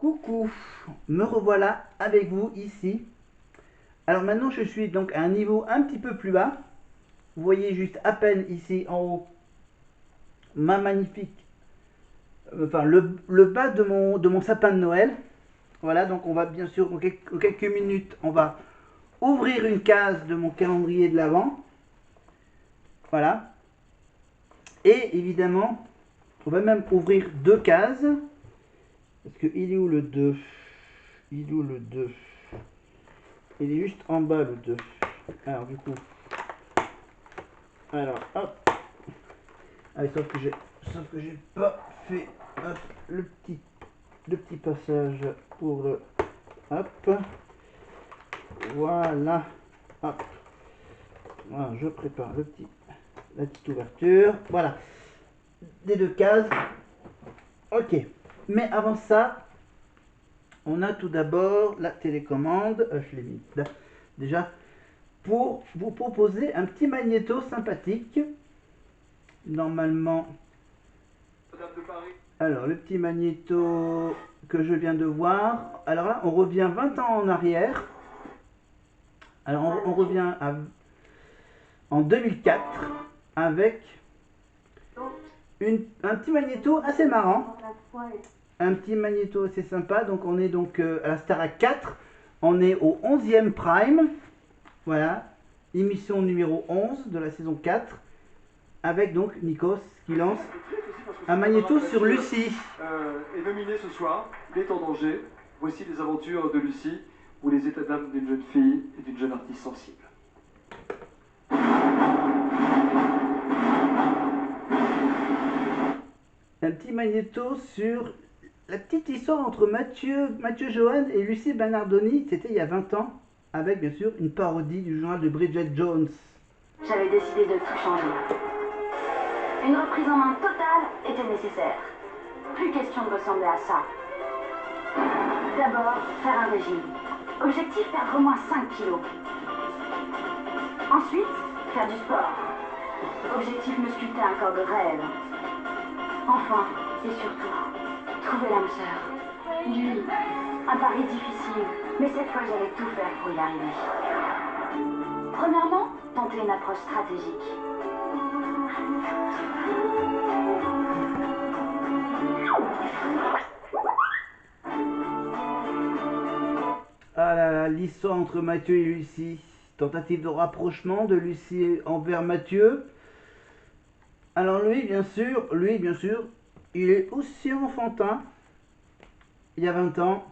Coucou, me revoilà avec vous ici. Alors maintenant je suis donc à un niveau un petit peu plus bas. Vous voyez juste à peine ici en haut ma magnifique, le bas de mon sapin de Noël. Voilà, donc on va bien sûr en quelques minutes on va ouvrir une case de mon calendrier de l'Avent. Voilà. Et évidemment, on va même ouvrir deux cases. Parce que il est où le 2? Il est où le 2? Il est juste en bas le 2. Alors du coup. Alors hop. Allez, sauf que j'ai pas fait hop, le petit passage pour le hop. Voilà. Hop. Voilà, je prépare la petite ouverture. Voilà. Des deux cases. Ok. Mais avant ça, on a tout d'abord la télécommande. Je l'ai mis là. Déjà, pour vous proposer un petit magnéto sympathique. Normalement. Alors, le petit magnéto que je viens de voir. Alors là, on revient 20 ans en arrière. Alors, on revient en 2004 avec un petit magnéto assez marrant. Un petit magnéto assez sympa. Donc, on est donc à la Starac 4. On est au 11e Prime. Voilà. Émission numéro 11 de la saison 4. Avec donc Nikos qui lance un magnéto sur Lucie. Est nominé ce soir, Il est en danger. Voici les aventures de Lucie, ou les états d'âme d'une jeune fille et d'une jeune artiste sensible. Un petit magnéto sur la petite histoire entre Mathieu Johan et Lucie Bernardoni. C'était il y a 20 ans, avec bien sûr une parodie du journal de Bridget Jones. J'avais décidé de tout changer. Une reprise en main totale était nécessaire. Plus question de ressembler à ça. D'abord, faire un régime. Objectif, perdre au moins 5 kilos. Ensuite, faire du sport. Objectif, me sculpter un corps de rêve. Enfin, et surtout, trouver l'âme sœur. Lui, un pari difficile, mais cette fois j'allais tout faire pour y arriver. Premièrement, tenter une approche stratégique. Ah là là, l'histoire entre Mathieu et Lucie. Tentative de rapprochement de Lucie envers Mathieu. Alors lui, bien sûr, il est aussi enfantin. Il y a 20 ans.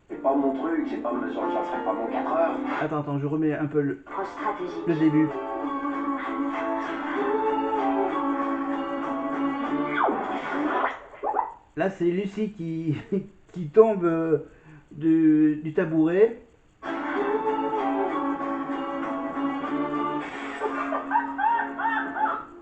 C'est pas mon truc, ça serait pas mon 4 heures. Attends, je remets un peu le début. Là, c'est Lucie qui tombe du tabouret.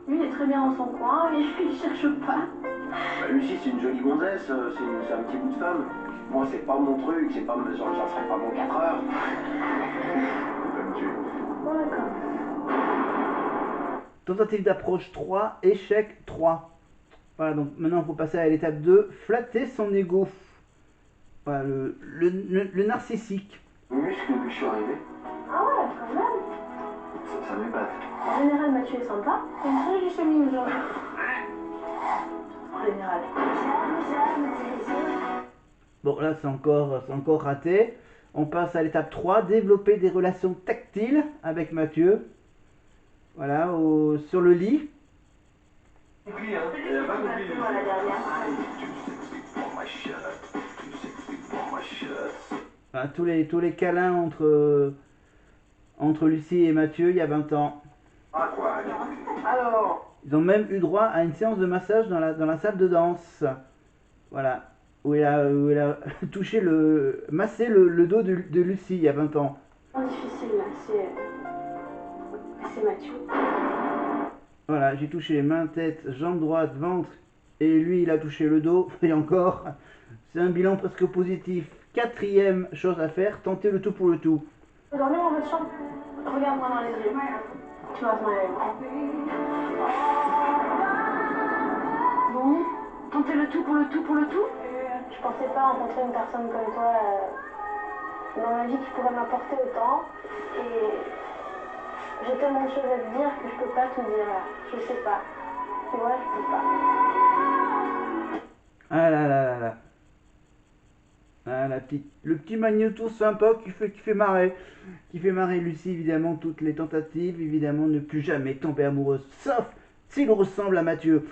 Lui, il est très bien dans son coin, mais il cherche pas. Bah, Lucie, c'est une jolie gonzesse, c'est un petit bout de femme. Moi, c'est pas mon truc, ça serait pas mon 4 heures. Comme tu. Bon, d'accord. Tentative d'approche 3, échec 3. Voilà, donc maintenant il faut passer à l'étape 2, flatter son ego. Voilà, le narcissique. Muscle depuis que je suis arrivé. Ah ouais, quand même. Ça m'épate. En général, Mathieu est sympa. Il est très chemin aujourd'hui. En général. Bon, là c'est encore raté. On passe à l'étape 3, développer des relations tactiles avec Mathieu. Voilà, sur le lit. Compris, hein? Elle a pas compris. La dernière. Voilà, tous les câlins entre Lucie et Mathieu il y a 20 ans. Ah quoi? Alors. Ils ont même eu droit à une séance de massage dans la salle de danse. Voilà. Où elle a massé le dos de Lucie il y a 20 ans. Difficile là, c'est Mathieu. Voilà, j'ai touché main, tête, jambe droite, ventre. Et lui, il a touché le dos. Et encore, c'est un bilan presque positif. Quatrième chose à faire, tenter le tout pour le tout. Tu peux dormir dans votre chambre? Regarde-moi dans les yeux. Tu vas voir avec moi. Bon, tenter le tout pour le tout pour le tout? Je pensais pas rencontrer une personne comme toi dans ma vie qui pourrait m'apporter autant. Et j'ai tellement de choses à te dire que je peux pas tout dire là. Je sais pas. Tu vois, je peux pas. Ah là là là là. Ah, le petit magnéto sympa qui fait marrer. Qui fait marrer Lucie, évidemment, toutes les tentatives, évidemment, ne plus jamais tomber amoureuse, sauf s'il ressemble à Mathieu.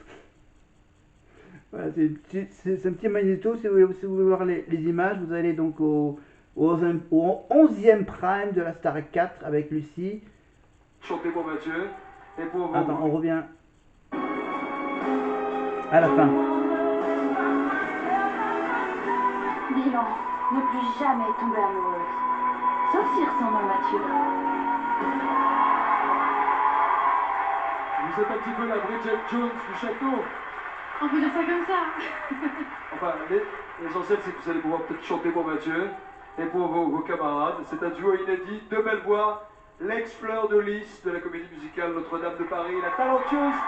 Voilà, c'est un petit magnéto. Si vous voulez voir les images, vous allez donc au 11e prime de la Star 4 avec Lucie. Chantez pour Mathieu et pour vous. Attends, on revient à la fin. Bilan, ne plus jamais tomber amoureuse. Sauf s'il ressemble à Mathieu. Vous êtes un petit peu la Bridget Jones du château. On peut dire ça comme ça. Enfin, l'essentiel c'est que vous allez pouvoir peut-être chanter pour Mathieu et pour vos camarades. C'est un duo inédit, deux belles voix. L'ex-Fleur de Lys de la comédie musicale Notre-Dame de Paris, la talentueuse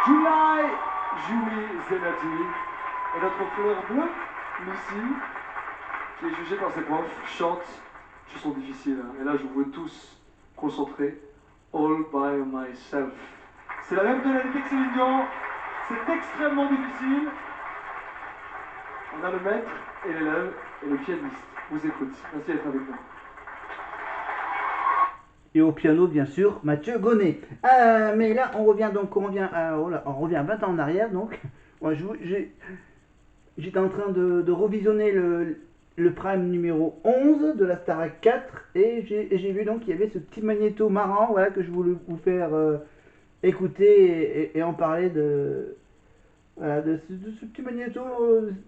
Julie Zenati et notre fleur bleue, Lucie, qui est jugée par ses profs, chante chanson difficile. Et là, je vous veux tous concentrés. All by myself. C'est la même tonalité que Céline Dion. C'est extrêmement difficile. On a le maître et l'élève et le pianiste. Vous écoute. Merci d'être avec nous. Et au piano, bien sûr, Mathieu Gonnet. Mais là, on revient on revient 20 ans en arrière, donc. Moi, j'étais en train de revisionner le prime numéro 11 de la Star 4 et j'ai vu donc qu'il y avait ce petit magnéto marrant, voilà, que je voulais vous faire écouter et en parler voilà, de ce petit magnéto,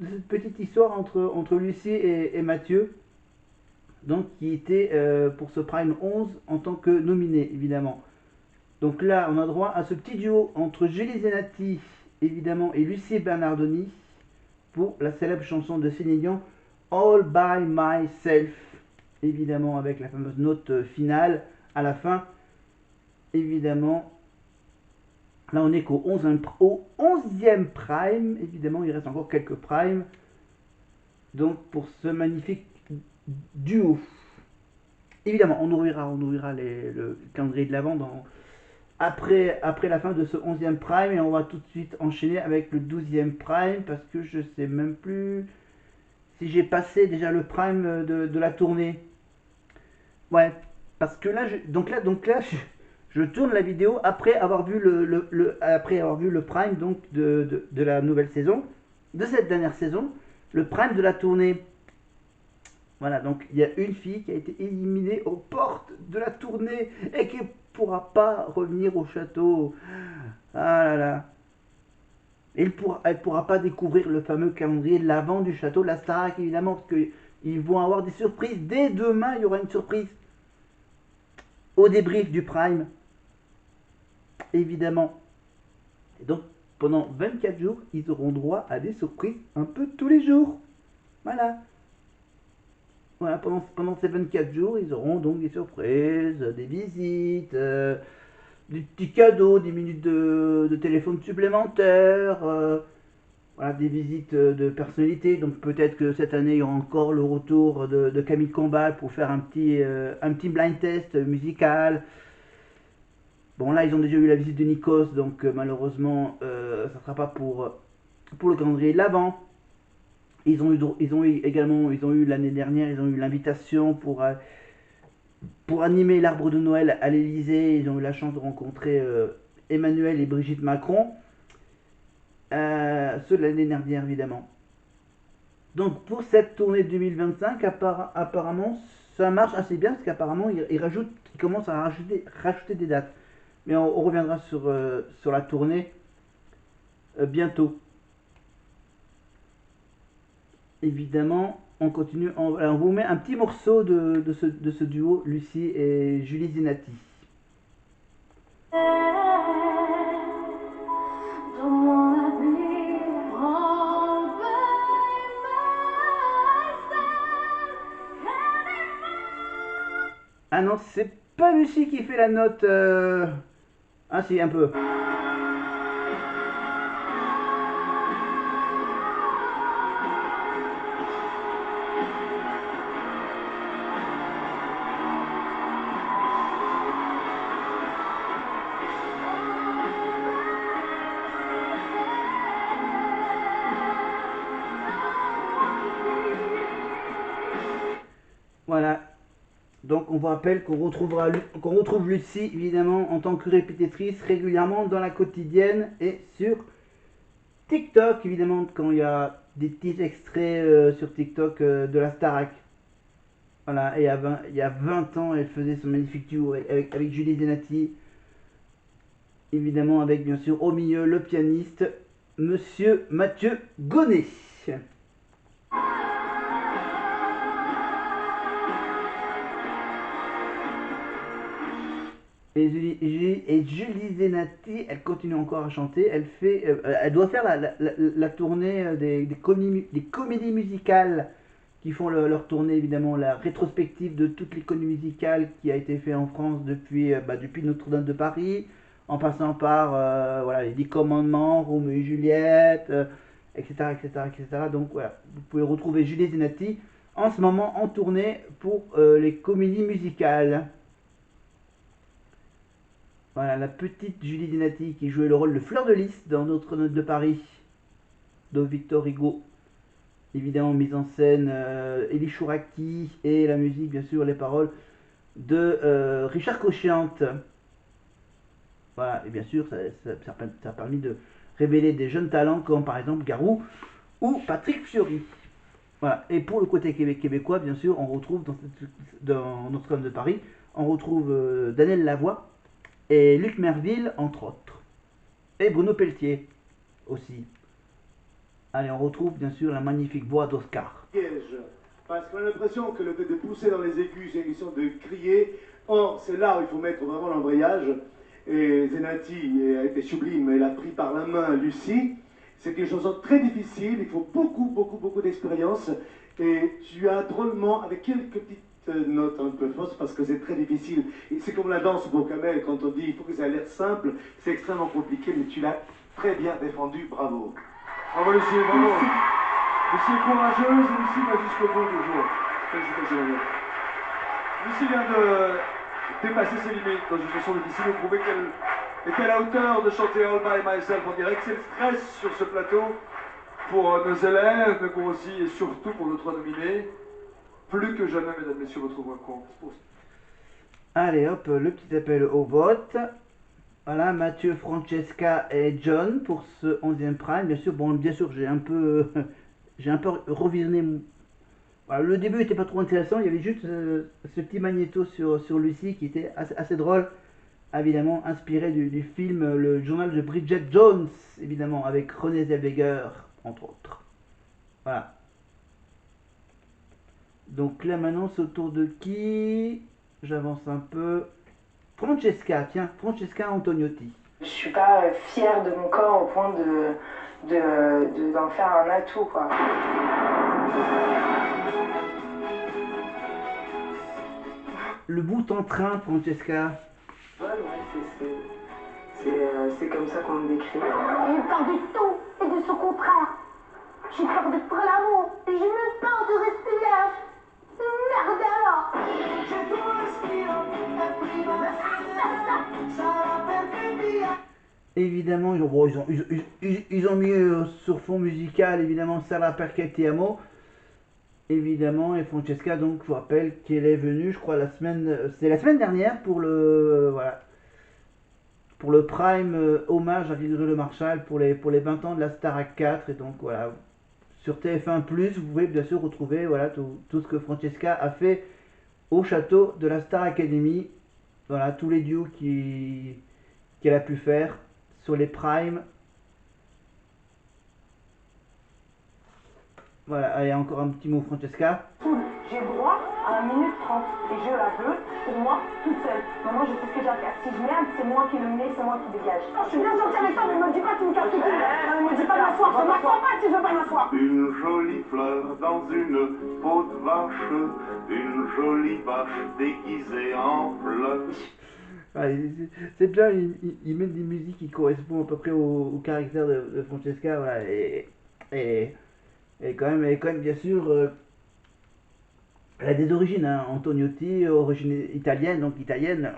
de cette petite histoire entre Lucie et Mathieu, donc qui était pour ce prime 11 en tant que nominé, évidemment. Donc là, on a droit à ce petit duo entre Julie Zenati, évidemment, et Lucie Bernardoni pour la célèbre chanson de Céline Dion, All by Myself, évidemment avec la fameuse note finale à la fin, évidemment. Là on est qu'au 11e prime, évidemment il reste encore quelques primes, donc pour ce magnifique duo. Évidemment on ouvrira le calendrier de l'Avent après la fin de ce 11e prime et on va tout de suite enchaîner avec le 12e prime parce que je sais même plus si j'ai passé déjà le prime de la tournée. Ouais, parce que là, je tourne la vidéo après avoir vu le prime donc de la nouvelle saison, de cette dernière saison, le prime de la tournée. Voilà, donc il y a une fille qui a été éliminée aux portes de la tournée et qui ne pourra pas revenir au château. Ah là là. Elle pourra pas découvrir le fameux calendrier de l'Avent du château de la Starac, évidemment, parce qu'ils vont avoir des surprises. Dès demain, il y aura une surprise au débrief du Prime, évidemment. Et donc, pendant 24 jours, ils auront droit à des surprises un peu tous les jours. Voilà. Voilà, pendant ces 24 jours, ils auront donc des surprises, des visites, des petits cadeaux, des minutes de téléphone supplémentaires, voilà, des visites de personnalités. Donc peut-être que cette année, il y aura encore le retour de Camille Combal pour faire un petit blind test musical. Bon, là, ils ont déjà eu la visite de Nikos, donc malheureusement, ça ne sera pas pour le calendrier de l'Avent. Ils ont eu l'année dernière, ils ont eu l'invitation pour animer l'arbre de Noël à l'Elysée. Ils ont eu la chance de rencontrer Emmanuel et Brigitte Macron. Ceux de l'année dernière, évidemment. Donc pour cette tournée 2025, apparemment, ça marche assez bien, parce qu'apparemment, ils commencent à rajouter des dates. Mais on reviendra sur la tournée bientôt. Évidemment, on continue. On vous met un petit morceau de ce duo, Lucie et Julie Zenati. Ah non, c'est pas Lucie qui fait la note. Ah si, un peu. Voilà. Donc on vous rappelle qu'on retrouve Lucie évidemment en tant que répétitrice régulièrement dans la quotidienne et sur TikTok évidemment quand il y a des petits extraits sur TikTok de la Starac. Voilà, et il y a 20 ans elle faisait son magnifique duo avec Julie Zenati. Évidemment avec bien sûr au milieu le pianiste Monsieur Mathieu Gonnet. Et Julie Zenati, elle continue encore à chanter. Elle doit faire la tournée des comédies musicales qui font leur tournée, évidemment, la rétrospective de toutes les comédies musicales qui a été fait en France depuis Notre-Dame de Paris, en passant par voilà, les 10 commandements, Roméo et Juliette, etc., etc., etc. Donc voilà, vous pouvez retrouver Julie Zenati en ce moment en tournée pour les comédies musicales. Voilà, la petite Julie Zenati qui jouait le rôle de Fleur de Lys dans Notre-Dame de Paris, de Victor Hugo. Évidemment, mise en scène Elie Chouraki et la musique, bien sûr, les paroles de Richard Cochiante. Voilà, et bien sûr, ça a permis de révéler des jeunes talents comme par exemple Garou ou Patrick Fiori. Voilà, et pour le côté québécois, bien sûr, on retrouve dans Notre-Dame de Paris, on retrouve Daniel Lavoie et Luc Merville, entre autres. Et Bruno Pelletier aussi. Allez, on retrouve bien sûr la magnifique voix d'Oscar. Parce qu'on a l'impression que le fait de pousser dans les aigus, c'est une question de crier. Or, c'est là où il faut mettre vraiment l'embrayage. Et Zenati a été sublime, elle a pris par la main Lucie. C'est une chanson très difficile, il faut beaucoup d'expérience. Et tu as drôlement, avec quelques petites notes un peu fausses, parce que c'est très difficile. Et c'est comme la danse au camel, quand on dit il faut que ça ait l'air simple, c'est extrêmement compliqué, mais tu l'as très bien défendu, bravo. Bravo Lucie, bravo. Lucie est courageuse et Lucie va jusqu'au bout toujours. Félicitations. Lucie vient de dépasser ses limites dans une chanson difficile et prouver qu'elle est à la hauteur de chanter All By Myself en direct. C'est le stress sur ce plateau pour nos élèves, mais pour aussi et surtout pour nos 3 nominés. Plus que jamais, mesdames, messieurs, votre voix compte. Allez hop, le petit appel au vote. Voilà, Mathieu, Francesca et John pour ce 11e prime. Bien sûr, j'ai un peu revisionné. Voilà, le début n'était pas trop intéressant. Il y avait juste ce petit magnéto sur Lucie qui était assez drôle. Évidemment, inspiré du film Le journal de Bridget Jones, évidemment, avec Renée Zellweger, entre autres. Voilà. Donc là, maintenant, c'est au tour de qui? J'avance un peu. Francesca, tiens, Francesca Antoniotti. Je suis pas fière de mon corps au point d'en faire un atout, quoi. Le bout en train, Francesca. Ouais, c'est comme ça qu'on me décrit. J'ai peur du tout et de son contraire. J'ai peur d'être l'amour et j'ai même peur de rester là. Merde alors. Évidemment, ils ont mis sur fond musical, évidemment, Sarà perché ti amo. Évidemment, et Francesca, donc, je vous rappelle qu'elle est venue, je crois, c'est la semaine dernière pour voilà, pour le Prime hommage à Grégory Le Marchal pour les 20 ans de la Starac 4. Et donc, voilà, sur TF1+, vous pouvez bien sûr retrouver voilà, tout ce que Francesca a fait au château de la Star Academy. Voilà, tous les duos qu'elle a pu faire sur les primes. Voilà, allez, encore un petit mot, Francesca. J'ai droit à 1 minute 30 et je la veux pour moi toute seule. Maintenant, je sais ce que j'ai à faire. Si je merde, c'est moi qui le mets, c'est moi qui dégage. Non, je suis bien gentille avec toi, mais me dis pas que tu me casses tout. Me dis pas de m'asseoir, je m'assois pas si je veux pas m'asseoir. Une jolie fleur dans une peau de vache, une jolie vache déguisée en fleur. C'est bien, ils mettent des musiques qui correspondent à peu près au caractère de Francesca, voilà, et quand même, bien sûr, elle a des origines, hein, Antoniotti, origine italienne, donc italienne,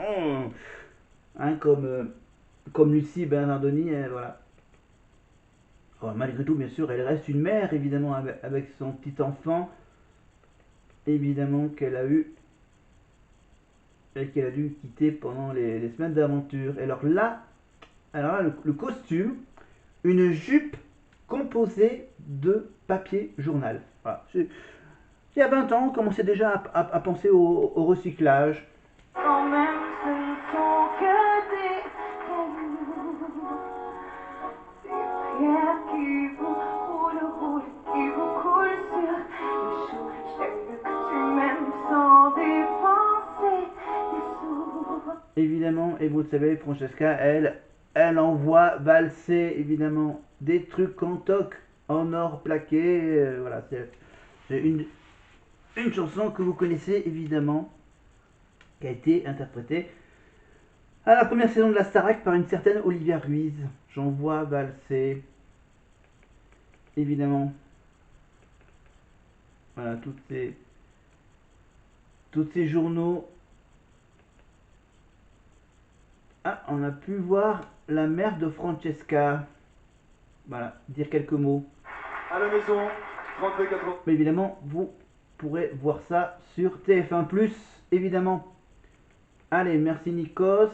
hein, comme Lucie Bernardoni, voilà. Alors, malgré tout, bien sûr, elle reste une mère, évidemment, avec son petit enfant. évidemment qu'elle a eu et qu'elle a dû quitter pendant les semaines d'aventure. Et alors là, le costume, une jupe composée de papier journal. Voilà. Il y a 20 ans, on commençait déjà à penser au recyclage. Quand même, ce ne sont que des prières qui vous roulent, qui vous coulent sur les joues. J'aime mieux que tu m'aimes sans dépenser des sous. Évidemment, et vous le savez, Francesca, elle envoie valser, évidemment, des trucs en toc, en or plaqué. Voilà, c'est une chanson que vous connaissez, évidemment, qui a été interprétée à la première saison de la Starac par une certaine Olivia Ruiz. J'envoie valser, évidemment. Voilà, toutes ces journaux. Ah, on a pu voir la mère de Francesca. Voilà, dire quelques mots. À la maison, 32,80. Mais évidemment, vous pourrez voir ça sur TF1+, évidemment. Allez, merci Nikos.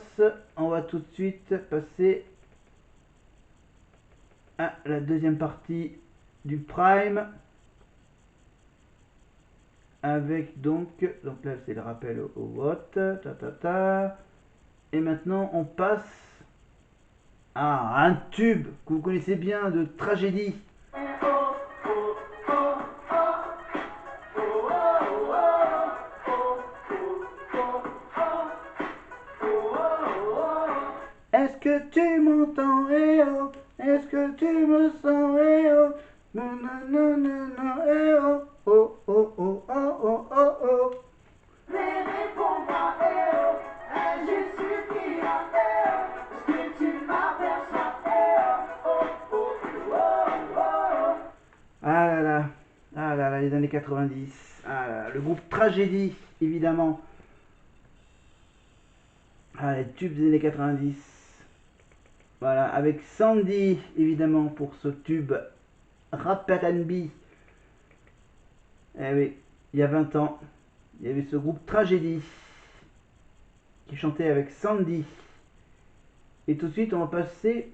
On va tout de suite passer à la deuxième partie du Prime. Avec donc là c'est le rappel au vote. Et maintenant on passe à un tube que vous connaissez bien de tragédie. Est-ce que tu m'entends, eh oh? Est-ce que tu me sens, eh oh? Non, non, non, non, non, eh oh? Oh, oh, oh, oh, oh, oh, oh. Mais réponds-moi, eh oh, je supplie, eh oh, est-ce que tu m'aperçois, eh oh, oh, oh, oh, oh. Ah là là, les années 90. Ah là là, le groupe Tragédie, évidemment. Ah, les tubes des années 90. Voilà, avec Sandy, évidemment, pour ce tube rap R&B. Eh oui, il y a 20 ans, il y avait ce groupe Tragédie qui chantait avec Sandy. Et tout de suite, on va passer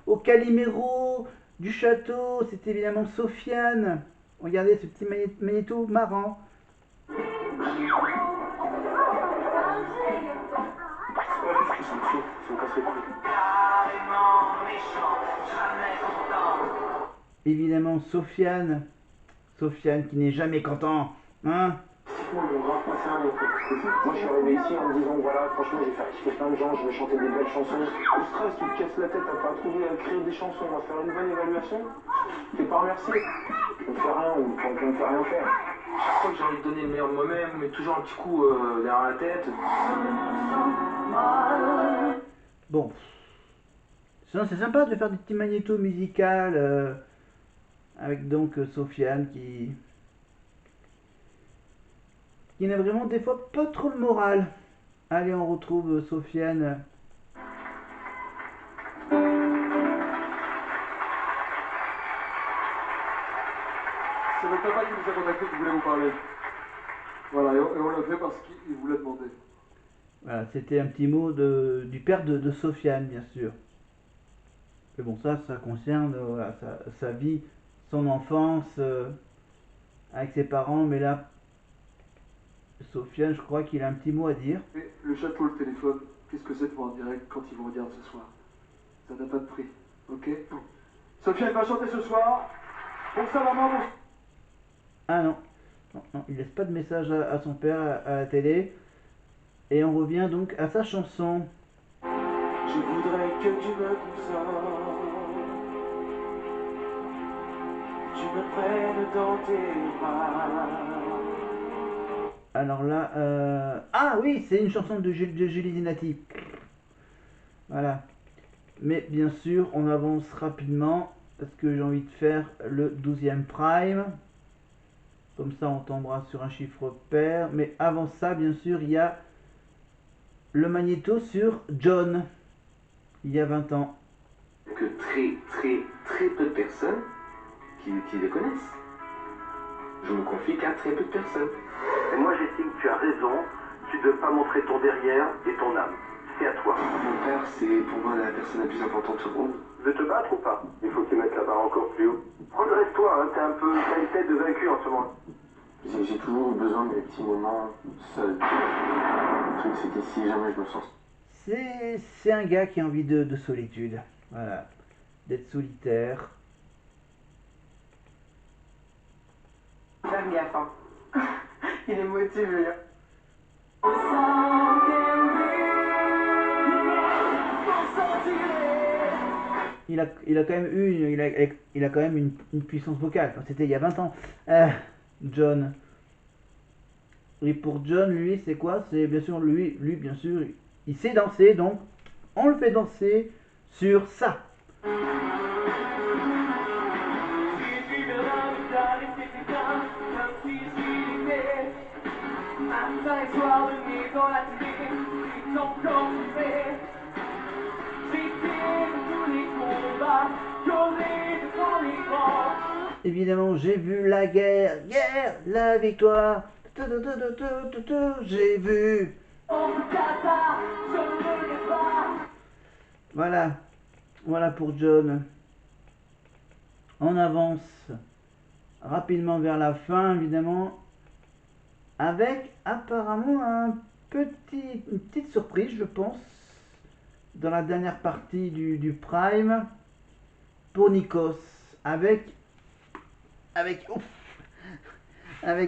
au Calimero du château. C'est évidemment Sofiane. Regardez ce petit magnéto marrant. Évidemment, Sofiane qui n'est jamais content, hein. Moi, ils m'ont grave concerné. Moi, je suis arrivé ici en me disant, voilà, franchement, je vais faire kiffer plein de gens, je vais chanter des belles chansons. Le stress, tu te casses la tête à créer des chansons, à faire une bonne évaluation. T'es pas remercié. On fait rien, on fait rien faire. Chaque fois que j'ai envie de donner le meilleur de moi-même, mais toujours un petit coup derrière la tête. Bon. C'est sympa de faire des petits magnétos musicaux avec donc Sofiane qui n'a vraiment des fois pas trop le moral. Allez, on retrouve Sofiane. C'est votre papa qui nous a contacté qui voulait vous parler. Voilà, et on l'a fait parce qu'il vous l'a demandé. Voilà, c'était un petit mot du père de Sofiane, bien sûr. Mais bon, ça concerne voilà, sa vie, son enfance avec ses parents. Mais là, Sofiane, je crois qu'il a un petit mot à dire. Mais le château, le téléphone, qu'est-ce que c'est de voir en direct quand ils vous regardent ce soir? Ça n'a pas de prix, ok? Sofiane va chanter ce soir. Bonsoir maman, bonsoir. Ah non, il laisse pas de message à son père à la télé. Et on revient donc à sa chanson. Je voudrais que tu me consoles, tu me prennes dans tes bras. Alors là, ah oui, c'est une chanson de Julie Zenati. Voilà. Mais bien sûr, on avance rapidement parce que j'ai envie de faire le 12e prime. Comme ça, on tombera sur un chiffre pair. Mais avant ça, bien sûr, il y a le magnéto sur John, il y a 20 ans. Que très peu de personnes qui les connaissent. Je me confie qu'à très peu de personnes. Et moi j'estime que tu as raison, tu ne dois pas montrer ton derrière et ton âme. C'est à toi. Mon père, c'est pour moi la personne la plus importante au monde. Tu veux te battre ou pas? Il faut que tu mettes la barre encore plus haut. Redresse-toi, hein, t'as une tête de vaincu en ce moment. J'ai toujours eu besoin de mes petits moments seuls. Le truc, c'est que si jamais je me sens... C'est un gars qui a envie de solitude. Voilà. D'être solitaire. Faire gaffe, hein. Il est motivé. Il a quand même eu il a quand même une puissance vocale. Enfin, c'était il y a 20 ans. John. Et pour John, lui, c'est quoi? C'est bien sûr lui bien sûr, il sait danser, donc on le fait danser sur ça. Évidemment, j'ai vu la guerre, la victoire. J'ai vu. Voilà pour John. On avance rapidement vers la fin, évidemment, avec apparemment une petite surprise, je pense, dans la dernière partie du Prime pour Nikos, avec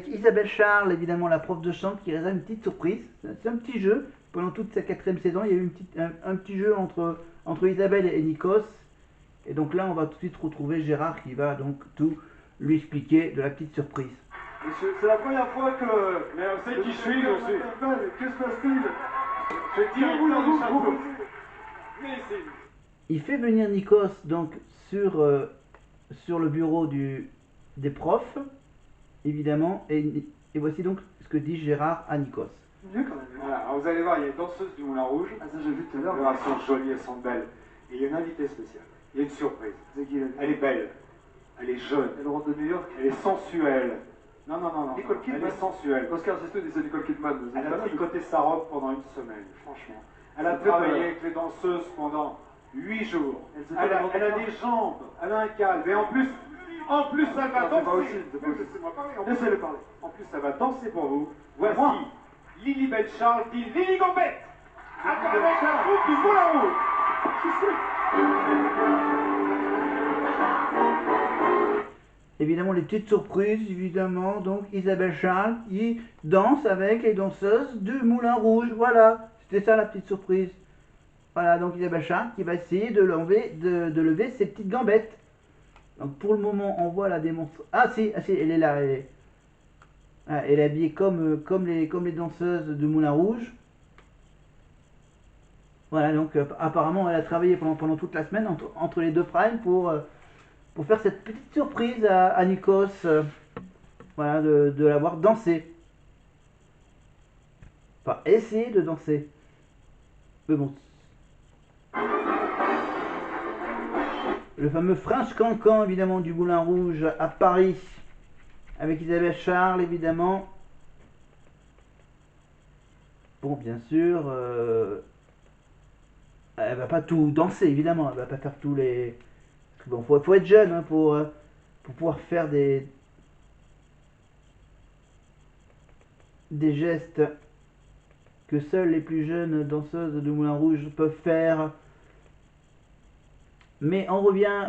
Isabelle Charles, évidemment la prof de chant, qui réserve une petite surprise. C'est un petit jeu. Pendant toute sa 4e saison, il y a eu un petit jeu entre Isabelle et Nikos. Et donc là, on va tout de suite retrouver Gérard qui va donc tout lui expliquer de la petite surprise. Monsieur, c'est la première fois que... Mais on sait qui je suis, monsieur. Que se passe-t-il? Je suis directeur du château. Il fait venir Nikos donc sur le bureau des profs, évidemment, et voici donc ce que dit Gérard à Nikos. Mieux quand même. Voilà, alors vous allez voir, il y a une danseuse du Moulin Rouge. Ah ça j'ai vu tout à l'heure. Elles sont jolies, elles sont belles. Et il y a une invitée spéciale. Il y a une surprise. C'est qui elle est belle. Elle est jeune. Elle rentre de New York. Elle est sensuelle. Non. Nicole Kidman. Elle est sensuelle. Oscar Sisto disait Nicole Kidman. Elle a tricoté sa robe pendant une semaine, franchement. Elle a travaillé avec les danseuses pendant 8 jours. Elle a des jambes. Elle a un calme. Et en plus, elle va danser. Laissez-moi parler. Laissez-le parler. En plus, elle va danser pour vous. Voici Lilibelle Charles dit Lily Gambette. Avec un groupe du Moulin Rouge. Évidemment, les petites surprises, évidemment. Donc, Isabelle Charles qui danse avec les danseuses du Moulin Rouge. Voilà, c'était ça la petite surprise. Voilà, donc Isabelle Charles qui va essayer de lever ses petites gambettes. Donc, pour le moment, on voit la démonstration. Ah, si, elle est là. Elle est habillée comme les danseuses du Moulin Rouge. Voilà, donc apparemment, elle a travaillé pendant toute la semaine entre les deux primes pour faire cette petite surprise à Nikos, voilà, de l'avoir dansé. Enfin, essayer de danser. Mais bon. Le fameux French Cancan, évidemment, du Moulin Rouge à Paris, avec Isabelle Charles, évidemment. Bon, bien sûr, elle va pas tout danser, évidemment, elle va pas faire tous les... Bon, faut être jeune hein, pour pouvoir faire des gestes que seules les plus jeunes danseuses de Moulin Rouge peuvent faire. Mais on revient